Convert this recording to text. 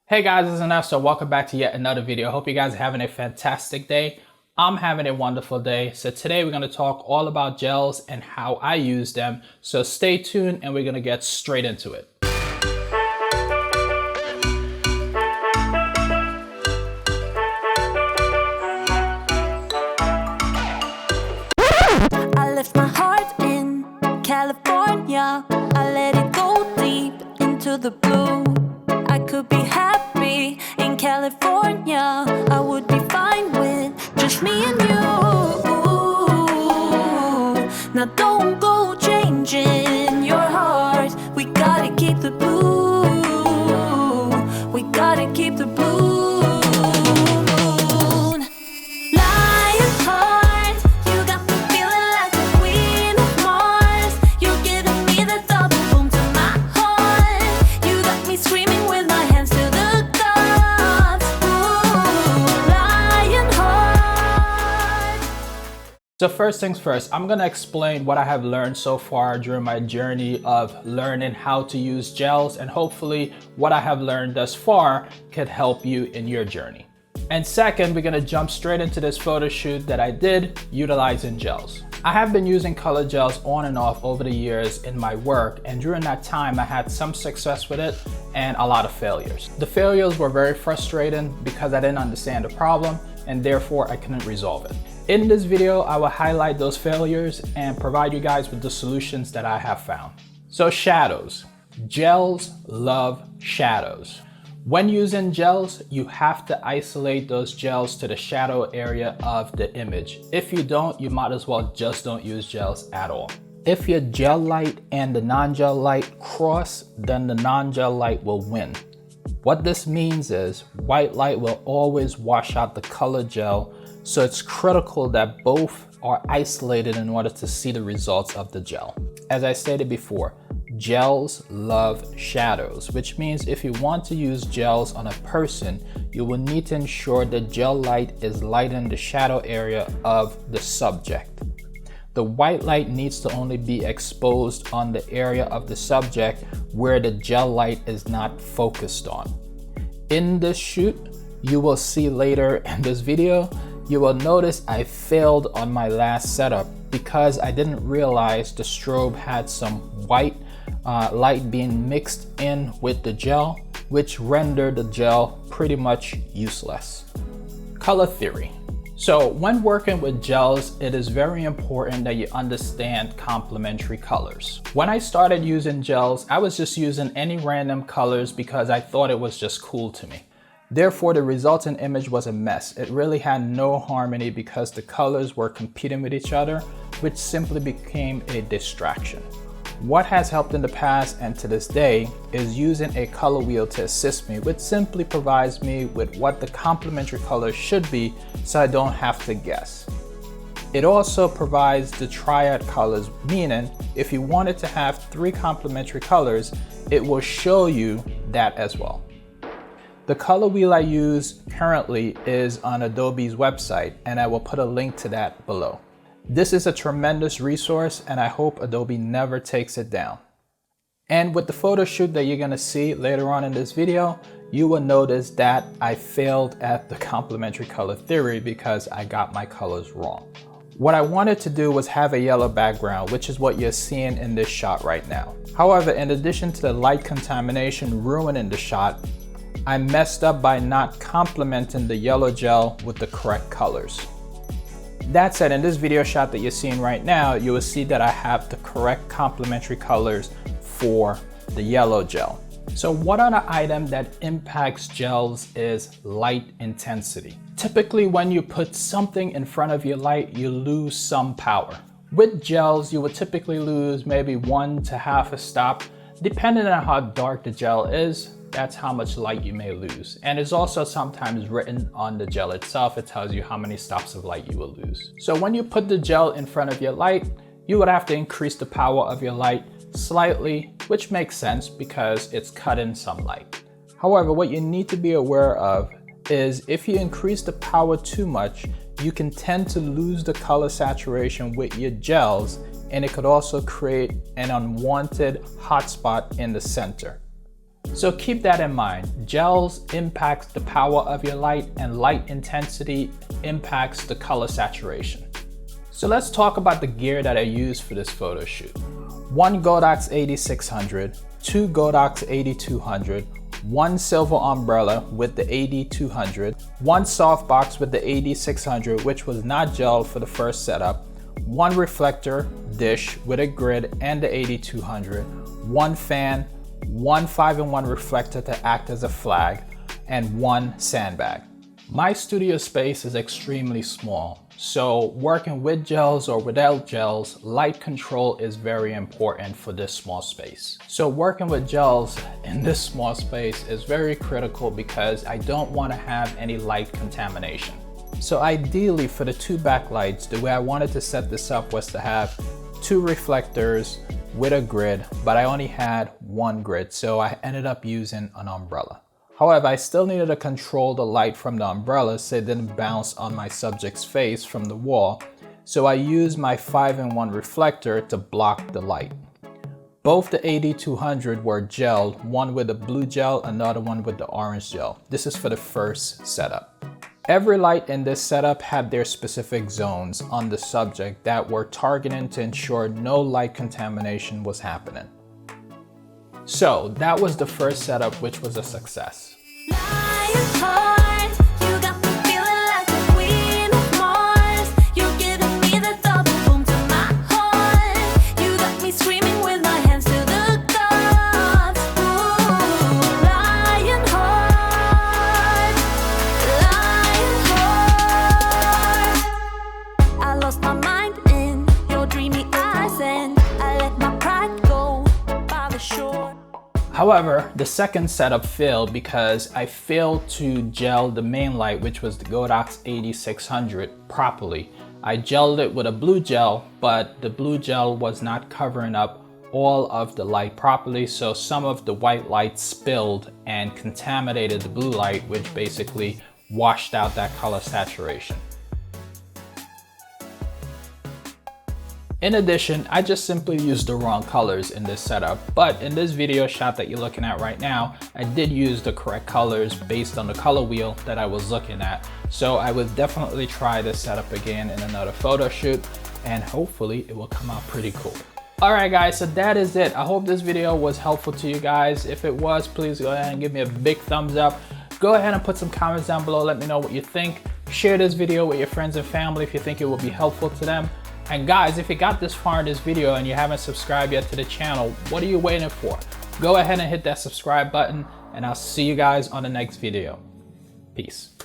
Hey guys, this is Ernesto. Welcome back to yet another video. Hope you guys are having a fantastic day. I'm having a wonderful day. So today we're going to talk all about gels and how I use them. So stay tuned and we're going to get straight into it. I left my heart in California. I let it go deep into the blue. I could be happy in California. I would be fine with just me and you. Now don't go changing your heart. We gotta keep the blue. We gotta keep the blue. Lion heart, you got me feeling like the queen of Mars. You're giving me the double boom to my heart. You got me screaming with my hands to the gods. Ooh, lion heart. So first things first, I'm going to explain what I have learned so far during my journey of learning how to use gels, and hopefully what I have learned thus far could help you in your journey. And second, we're going to jump straight into this photo shoot that I did utilizing gels. I have been using color gels on and off over the years in my work, and during that time I had some success with it and a lot of failures. The failures were very frustrating because I didn't understand the problem and therefore I couldn't resolve it. In this video, I will highlight those failures and provide you guys with the solutions that I have found. So shadows. Gels love shadows. When using gels, you have to isolate those gels to the shadow area of the image. If you don't, you might as well just don't use gels at all. If your gel light and the non-gel light cross, then the non-gel light will win. What this means is white light will always wash out the color gel, so it's critical that both are isolated in order to see the results of the gel. As I stated before, gels love shadows, which means if you want to use gels on a person, you will need to ensure the gel light is lighting the shadow area of the subject. The white light needs to only be exposed on the area of the subject where the gel light is not focused on. In this shoot, you will see later in this video, you will notice I failed on my last setup because I didn't realize the strobe had some white light being mixed in with the gel, which rendered the gel pretty much useless. Color theory. So when working with gels, it is very important that you understand complementary colors. When I started using gels, I was just using any random colors because I thought it was just cool to me. Therefore, the resulting image was a mess. It really had no harmony because the colors were competing with each other, which simply became a distraction. What has helped in the past and to this day is using a color wheel to assist me, which simply provides me with what the complementary colors should be so I don't have to guess. It also provides the triad colors, meaning if you wanted to have 3 complementary colors, it will show you that as well. The color wheel I use currently is on Adobe's website, and I will put a link to that below. This is a tremendous resource and I hope Adobe never takes it down. And with the photo shoot that you're gonna see later on in this video, you will notice that I failed at the complementary color theory because I got my colors wrong. What I wanted to do was have a yellow background, which is what you're seeing in this shot right now. However, in addition to the light contamination ruining the shot, I messed up by not complementing the yellow gel with the correct colors. That said, in this video shot that you're seeing right now, you will see that I have the correct complementary colors for the yellow gel. So one other item that impacts gels is light intensity. Typically, when you put something in front of your light, you lose some power. With gels, you would typically lose maybe 1 to half a stop. Depending on how dark the gel is, that's how much light you may lose. And it's also sometimes written on the gel itself. It tells you how many stops of light you will lose. So when you put the gel in front of your light, you would have to increase the power of your light slightly, which makes sense because it's cutting some light. However, what you need to be aware of is if you increase the power too much, you can tend to lose the color saturation with your gels, and it could also create an unwanted hotspot in the center. So keep that in mind. Gels impacts the power of your light, and light intensity impacts the color saturation. So let's talk about the gear that I used for this photo shoot. One Godox AD600, two Godox AD200, one silver umbrella with the AD200, one softbox with the AD600, which was not gelled for the first setup, one reflector dish with a grid and the AD200, one fan, one 5-in-1 reflector to act as a flag, and one sandbag. My studio space is extremely small, so working with gels or without gels, light control is very important for this small space. So working with gels in this small space is very critical because I don't want to have any light contamination. So ideally for the two backlights, the way I wanted to set this up was to have two reflectors with a grid, but I only had one grid, so I ended up using an umbrella. However, I still needed to control the light from the umbrella so it didn't bounce on my subject's face from the wall, so I used my 5-in-1 reflector to block the light. Both the AD200 were gelled, one with the blue gel, another one with the orange gel. This is for the first setup. Every light in this setup had their specific zones on the subject that were targeting to ensure no light contamination was happening. So that was the first setup, which was a success. However, the second setup failed because I failed to gel the main light, which was the Godox AD600, properly. I gelled it with a blue gel, but the blue gel was not covering up all of the light properly, so some of the white light spilled and contaminated the blue light, which basically washed out that color saturation. In addition, I just simply used the wrong colors in this setup, but in this video shot that you're looking at right now, I did use the correct colors based on the color wheel that I was looking at. So I would definitely try this setup again in another photo shoot, and hopefully it will come out pretty cool. Alright guys, so that is it. I hope this video was helpful to you guys. If it was, please go ahead and give me a big thumbs up. Go ahead and put some comments down below, let me know what you think. Share this video with your friends and family if you think it will be helpful to them. And guys, if you got this far in this video and you haven't subscribed yet to the channel, what are you waiting for? Go ahead and hit that subscribe button, and I'll see you guys on the next video. Peace.